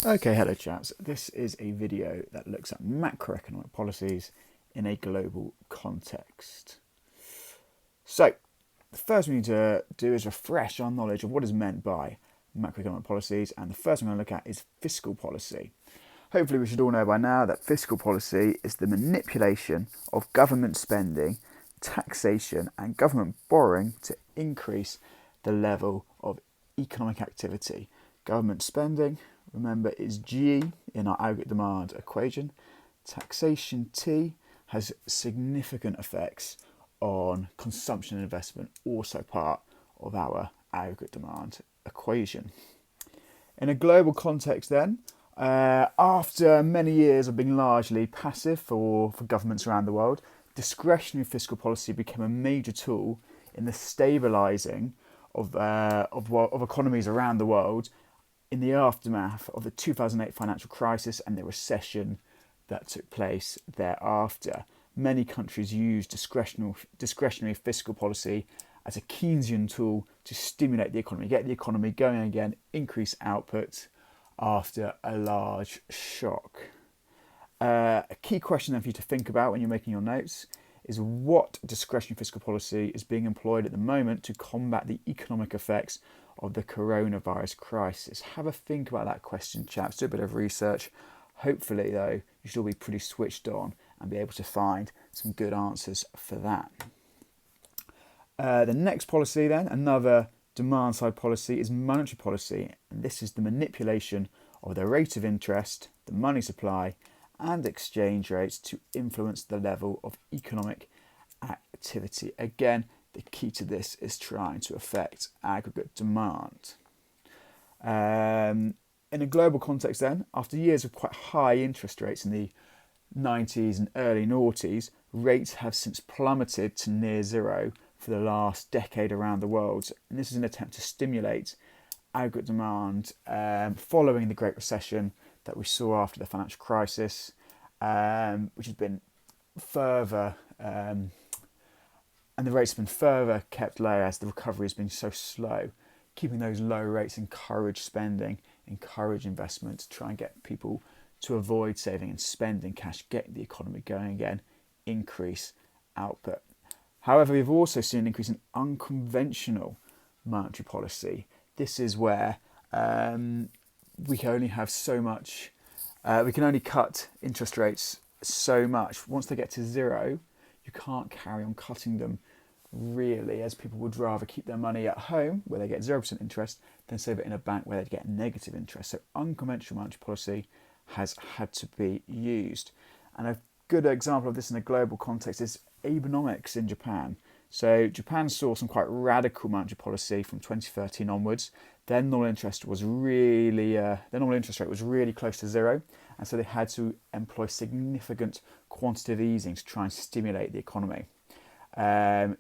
Okay, hello chaps. This is a video that looks at macroeconomic policies in a global context. So, the first thing we need to do is refresh our knowledge of what is meant by macroeconomic policies, and the first thing we're going to look at is fiscal policy. Hopefully we should all know by now that fiscal policy is the manipulation of government spending, taxation and government borrowing to increase the level of economic activity. Government spending, remember, is G in our aggregate demand equation. Taxation, T, has significant effects on consumption and investment, also part of our aggregate demand equation. In a global context then, after many years of being largely passive for governments around the world, discretionary fiscal policy became a major tool in the stabilising of economies around the world in the aftermath of the 2008 financial crisis and the recession that took place thereafter. Many countries used discretionary fiscal policy as a Keynesian tool to stimulate the economy, get the economy going again, increase output after a large shock. A key question then for you to think about when you're making your notes is what discretionary fiscal policy is being employed at the moment to combat the economic effects of the coronavirus crisis. Have a think about that question, chaps. Do a bit of research. Hopefully, though, you should all be pretty switched on and be able to find some good answers for that. The next policy then, another demand side policy, is monetary policy, and this is the manipulation of the rate of interest, the money supply and exchange rates to influence the level of economic activity. Again, the key to this is trying to affect aggregate demand. In a global context then, after years of quite high interest rates in the 90s and early noughties, rates have since plummeted to near zero for the last decade around the world. And this is an attempt to stimulate aggregate demand following the Great Recession that we saw after the financial crisis, which has been further, and the rates have been further kept low as the recovery has been so slow. Keeping those low rates encourage spending, encourage investment to try and get people to avoid saving and spending cash, get the economy going again, increase output. However, we've also seen an increase in unconventional monetary policy. This is where we can only have so much, we can only cut interest rates so much. Once they get to zero, you can't carry on cutting them really, as people would rather keep their money at home where they get 0% interest than save it in a bank where they get negative interest. So unconventional monetary policy has had to be used. And a good example of this in a global context is Abenomics in Japan. So Japan saw some quite radical monetary policy from 2013 onwards. Their nominal interest rate was really close to zero, and so they had to employ significant quantitative easing to try and stimulate the economy.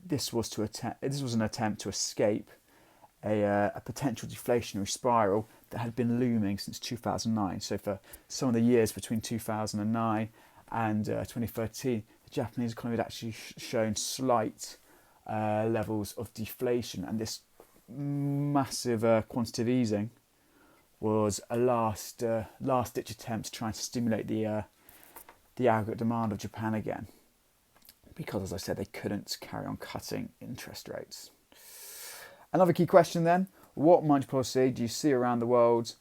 This was an attempt to escape a potential deflationary spiral that had been looming since 2009. So for some of the years between 2009 and 2013, the Japanese economy had actually shown slight levels of deflation, and this massive quantitative easing was a last-ditch attempt to try and stimulate the aggregate demand of Japan again, because, as I said, they couldn't carry on cutting interest rates. Another key question then, what monetary policy do you see around the world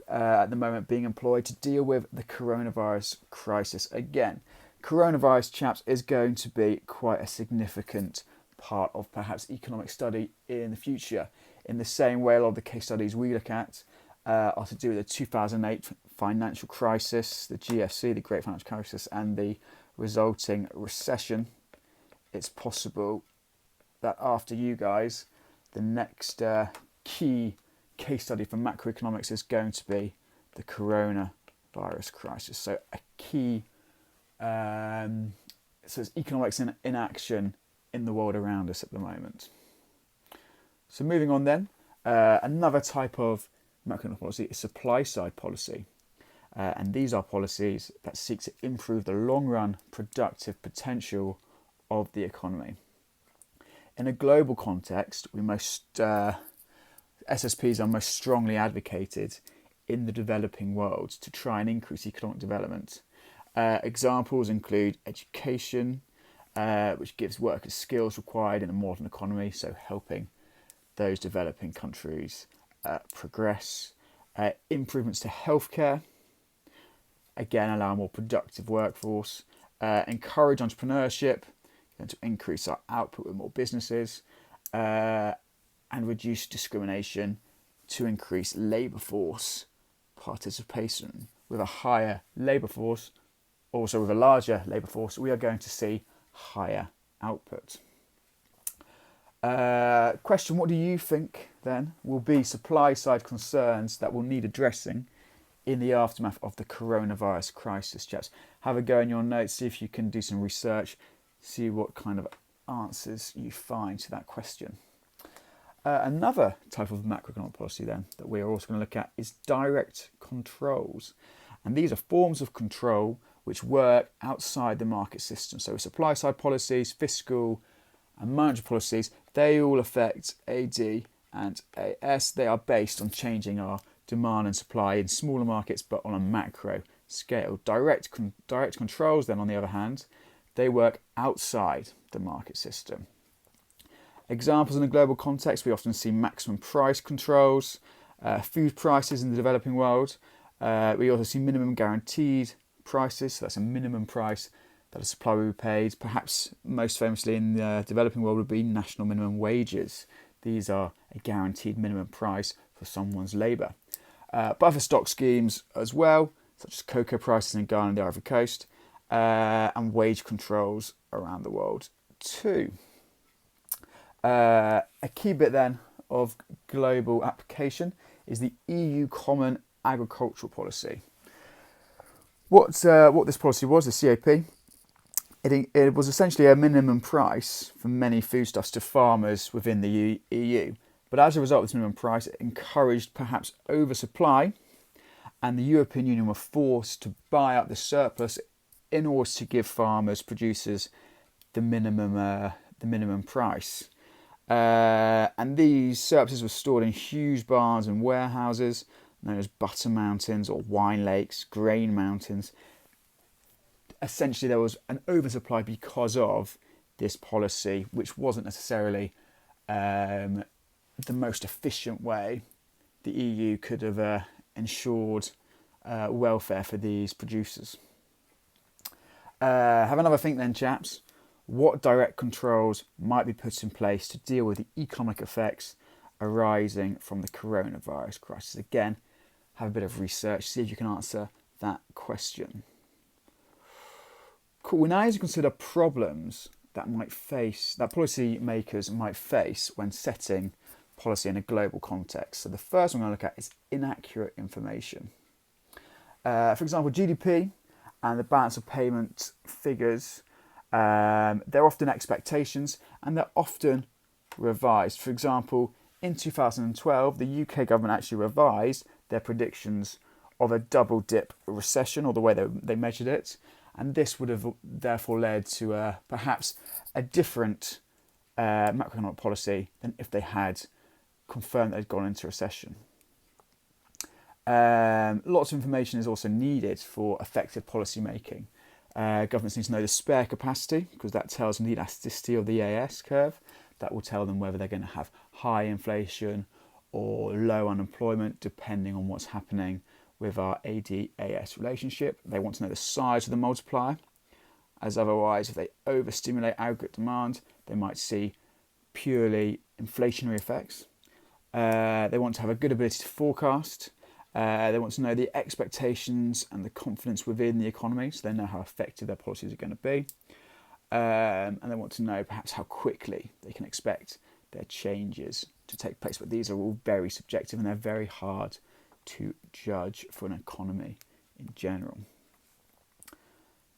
at the moment being employed to deal with the coronavirus crisis? Again, coronavirus, chaps, is going to be quite a significant part of perhaps economic study in the future. In the same way, a lot of the case studies we look at are to do with the 2008 financial crisis, the GFC, the Great Financial Crisis, and the resulting recession. It's possible that after you guys, the next key case study for macroeconomics is going to be the coronavirus crisis. So a key, so it's economics in action in the world around us at the moment. So moving on then, another type of macroeconomic policy is supply side policy. And these are policies that seek to improve the long run productive potential of the economy. In a global context, SSPs are most strongly advocated in the developing world to try and increase economic development. Examples include education, which gives workers skills required in a modern economy, so helping those developing countries progress. Improvements to healthcare, again allow a more productive workforce. Encourage entrepreneurship, to increase our output with more businesses. And reduce discrimination to increase labour force participation. With a higher labour force, also with a larger labour force, we are going to see higher output. Question, what do you think then will be supply side concerns that will need addressing in the aftermath of the coronavirus crisis, chaps? Have a go in your notes, see if you can do some research, see what kind of answers you find to that question. Another type of macroeconomic policy then that we're also going to look at is direct controls. And these are forms of control which work outside the market system. So supply side policies, fiscal and monetary policies, they all affect AD and AS. They are based on changing our demand and supply in smaller markets, but on a macro scale. Direct controls then, on the other hand, they work outside the market system. Examples in a global context, we often see maximum price controls, food prices in the developing world. We also see minimum guaranteed prices, so that's a minimum price that a supplier will be paid. Perhaps most famously in the developing world would be national minimum wages. These are a guaranteed minimum price for someone's labour. Buffer stock schemes as well, such as cocoa prices in Ghana and the Ivory Coast, and wage controls around the world too. A key bit then of global application is the EU Common Agricultural Policy. What this policy was, the CAP, it was essentially a minimum price for many foodstuffs to farmers within the EU. But as a result of this minimum price, it encouraged perhaps oversupply, and the European Union were forced to buy up the surplus in order to give farmers, producers, the minimum price. And these surpluses were stored in huge barns and warehouses known as butter mountains or wine lakes, grain mountains. Essentially, there was an oversupply because of this policy, which wasn't necessarily the most efficient way the EU could have ensured welfare for these producers. Have another think then, chaps. What direct controls might be put in place to deal with the economic effects arising from the coronavirus crisis? Again, have a bit of research, see if you can answer that question. Cool. We now need to consider problems that policy makers might face when setting policy in a global context. So the first one I'm going to look at is inaccurate information. For example, GDP and the balance of payment figures, they're often expectations and they're often revised. For example, in 2012, the UK government actually revised their predictions of a double dip recession, or the way they measured it, and this would have therefore led to perhaps a different macroeconomic policy than if they had confirmed they'd gone into recession. Lots of information is also needed for effective policy making. Governments need to know the spare capacity, because that tells them the elasticity of the AS curve. That will tell them whether they're going to have high inflation or low unemployment, depending on what's happening with our AD-AS relationship. They want to know the size of the multiplier, as otherwise, if they overstimulate aggregate demand, they might see purely inflationary effects. They want to have a good ability to forecast. They want to know the expectations and the confidence within the economy, so they know how effective their policies are going to be. And they want to know perhaps how quickly they can expect their changes to take place. But these are all very subjective and they're very hard to judge for an economy in general.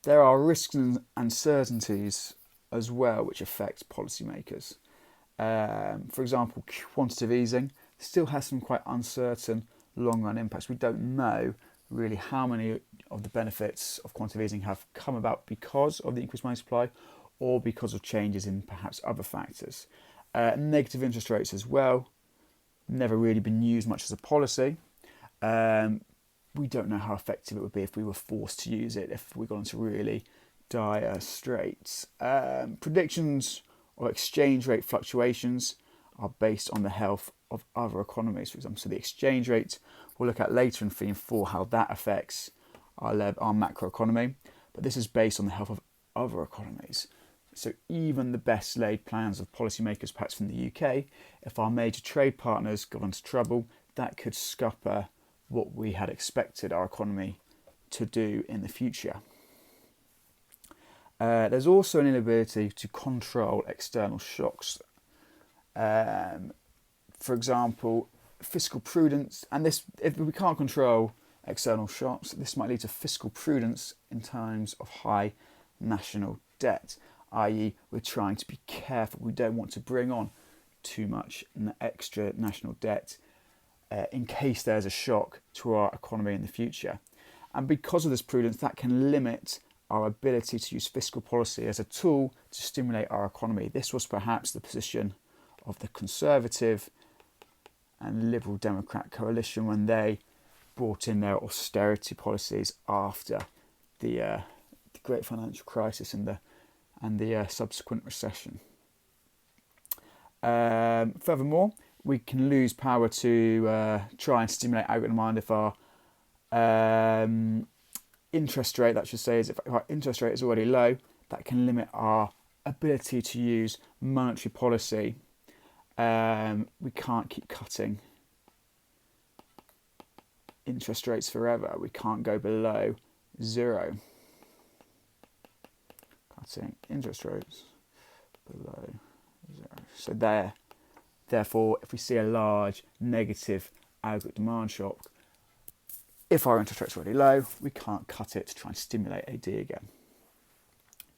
There are risks and uncertainties as well which affect policymakers. For example, quantitative easing still has some quite uncertain long-run impacts. We don't know really how many of the benefits of quantitative easing have come about because of the increased money supply or because of changes in perhaps other factors. Negative interest rates as well, never really been used much as a policy. We don't know how effective it would be if we were forced to use it, if we got into really dire straits. Predictions or exchange rate fluctuations are based on the health of other economies, for example. So the exchange rate we'll look at later in theme 4, how that affects our macroeconomy. But this is based on the health of other economies. So even the best laid plans of policymakers, perhaps from the UK, if our major trade partners got into trouble, that could scupper what we had expected our economy to do in the future. There's also an inability to control external shocks. For example, fiscal prudence, and this, if we can't control external shocks, this might lead to fiscal prudence in times of high national debt, i.e. we're trying to be careful. We don't want to bring on too much extra national debt in case there's a shock to our economy in the future. And because of this prudence, that can limit our ability to use fiscal policy as a tool to stimulate our economy. This was perhaps the position of the Conservative and Liberal Democrat coalition when they brought in their austerity policies after the great financial crisis and the subsequent recession. Furthermore, we can lose power to try and stimulate aggregate demand if our interest rate, that should say, is if our interest rate is already low. That can limit our ability to use monetary policy. We can't keep cutting interest rates forever. We can't go below 0. Cutting interest rates below 0. So therefore, if we see a large negative aggregate demand shock, if our interest rates are already low, we can't cut it to try and stimulate AD again.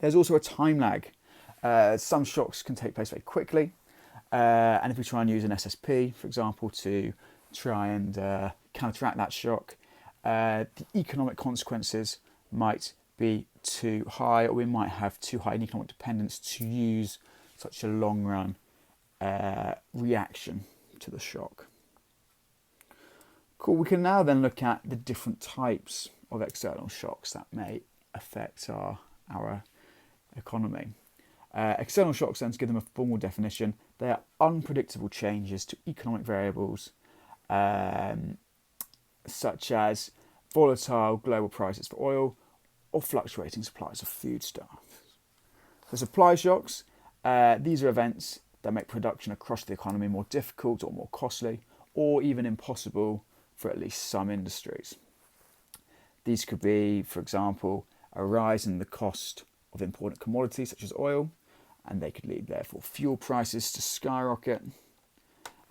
There's also a time lag. Some shocks can take place very quickly. And if we try and use an SSP, for example, to try and counteract that shock, the economic consequences might be too high, or we might have too high an economic dependence to use such a long-run reaction to the shock. Cool. We can now then look at the different types of external shocks that may affect our economy. External shocks, then, to give them a formal definition, they are unpredictable changes to economic variables such as volatile global prices for oil or fluctuating supplies of foodstuffs. So supply shocks, these are events that make production across the economy more difficult or more costly, or even impossible for at least some industries. These could be, for example, a rise in the cost of important commodities such as oil, and they could lead, therefore, fuel prices to skyrocket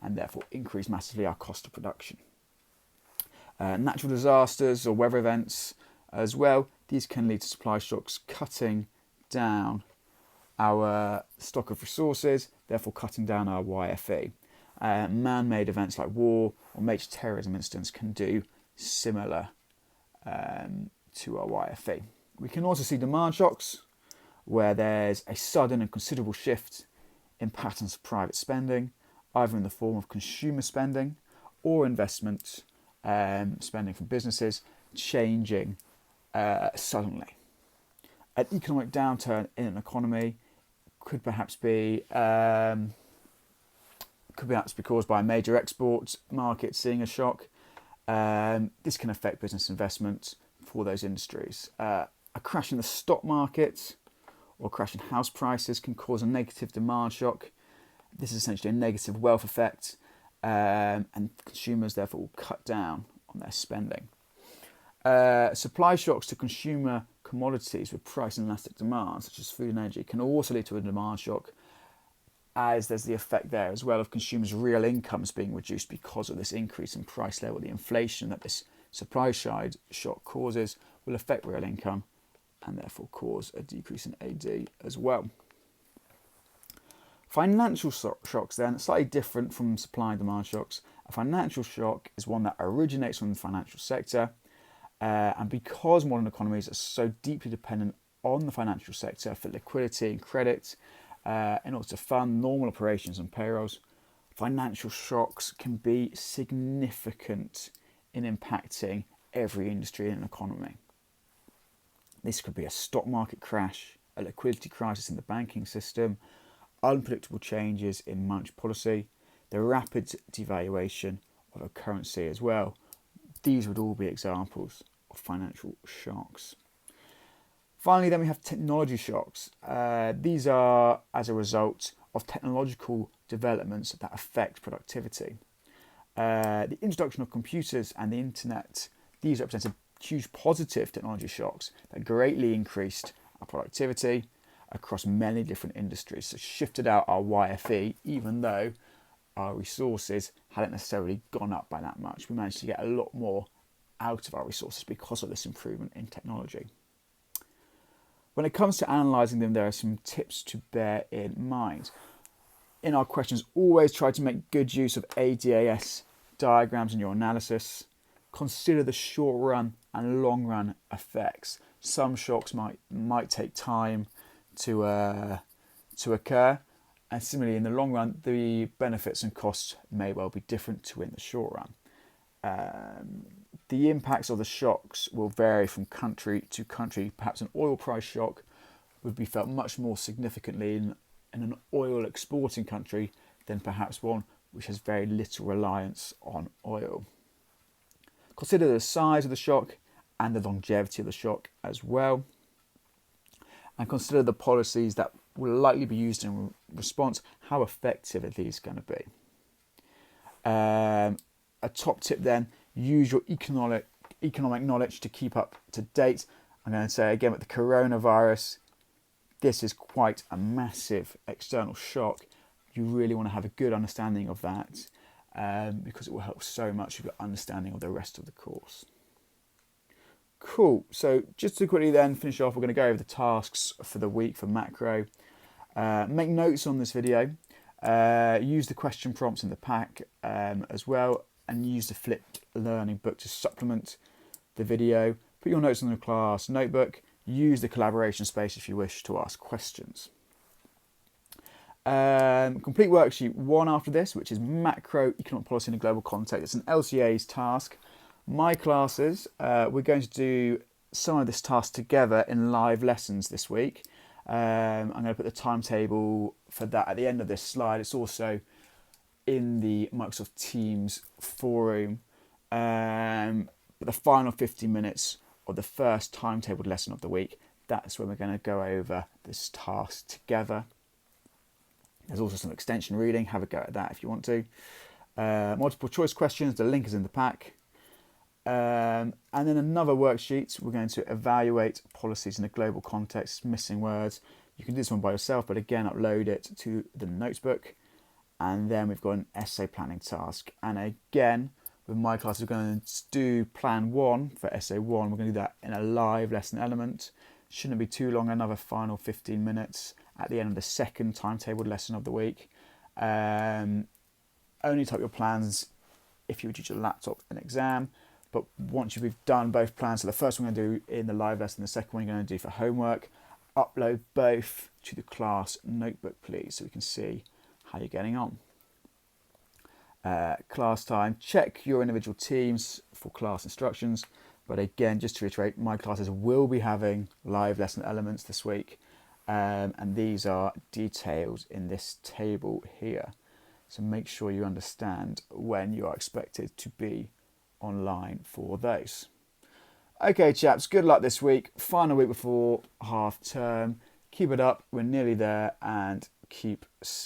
and therefore increase massively our cost of production. Natural disasters or weather events as well, these can lead to supply shocks, cutting down our stock of resources, therefore cutting down our YFE. Man-made events like war or major terrorism incidents can do similar to our YFE. We can also see demand shocks, where there's a sudden and considerable shift in patterns of private spending, either in the form of consumer spending or investment spending from businesses changing suddenly. An economic downturn in an economy could perhaps be caused by a major export market seeing a shock. This can affect business investment for those industries. A crash in the stock market or crash in house prices can cause a negative demand shock. This is essentially a negative wealth effect, and consumers therefore will cut down on their spending. Supply shocks to consumer commodities with price inelastic demand, such as food and energy, can also lead to a demand shock, as there's the effect there as well of consumers' real incomes being reduced because of this increase in price level. The inflation that this supply side shock causes will affect real income and therefore cause a decrease in AD as well. Financial shocks, then, slightly different from supply and demand shocks. A financial shock is one that originates from the financial sector, and because modern economies are so deeply dependent on the financial sector for liquidity and credit in order to fund normal operations and payrolls, financial shocks can be significant in impacting every industry and economy. This could be a stock market crash, a liquidity crisis in the banking system, unpredictable changes in monetary policy, the rapid devaluation of a currency as well. These would all be examples of financial shocks. Finally, then we have technology shocks. These are as a result of technological developments that affect productivity. The introduction of computers and the internet, these represent huge positive technology shocks that greatly increased our productivity across many different industries. So shifted out our YFE, even though our resources hadn't necessarily gone up by that much. We managed to get a lot more out of our resources because of this improvement in technology. When it comes to analysing them, there are some tips to bear in mind. In our questions, always try to make good use of ADAS diagrams in your analysis. Consider the short run and long run effects. Some shocks might take time to occur, and similarly in the long run, the benefits and costs may well be different to in the short run. The impacts of the shocks will vary from country to country. Perhaps an oil price shock would be felt much more significantly in an oil exporting country than perhaps one which has very little reliance on oil. Consider the size of the shock and the longevity of the shock as well. And consider the policies that will likely be used in response. How effective are these going to be? A top tip then, use your economic knowledge to keep up to date. I'm going to say again with the coronavirus, this is quite a massive external shock. You really want to have a good understanding of that because it will help so much with your understanding of the rest of the course. Cool. So just to quickly then finish off, we're going to go over the tasks for the week for macro. Make notes on this video. Use the question prompts in the pack as well, and use the flipped learning book to supplement the video. Put your notes on the class notebook. Use the collaboration space if you wish to ask questions. Complete worksheet 1 after this, which is macroeconomic policy in a global context. It's an LCA's task. My classes, we're going to do some of this task together in live lessons this week. I'm going to put the timetable for that at the end of this slide. It's also in the Microsoft Teams forum. But the final 15 minutes of the first timetabled lesson of the week, that's when we're going to go over this task together. There's also some extension reading. Have a go at that if you want to. Multiple choice questions. The link is in the pack. And then another worksheet. We're going to evaluate policies in a global context. Missing words. You can do this one by yourself, but again, upload it to the notebook. And then we've got an essay planning task. And again, with my class, we're going to do plan 1 for essay 1. We're going to do that in a live lesson element. Shouldn't be too long. Another final 15 minutes at the end of the second timetabled lesson of the week. Only type your plans if you would use your laptop and exam. But once you've done both plans, so the first one we're going to do in the live lesson, the second one you're going to do for homework, upload both to the class notebook, please, so we can see how you're getting on. Class time, check your individual teams for class instructions. But again, just to reiterate, my classes will be having live lesson elements this week. And these are detailed in this table here. So make sure you understand when you are expected to be online for those. Okay, chaps, good luck this week. Final week before half term. Keep it up. We're nearly there, and keep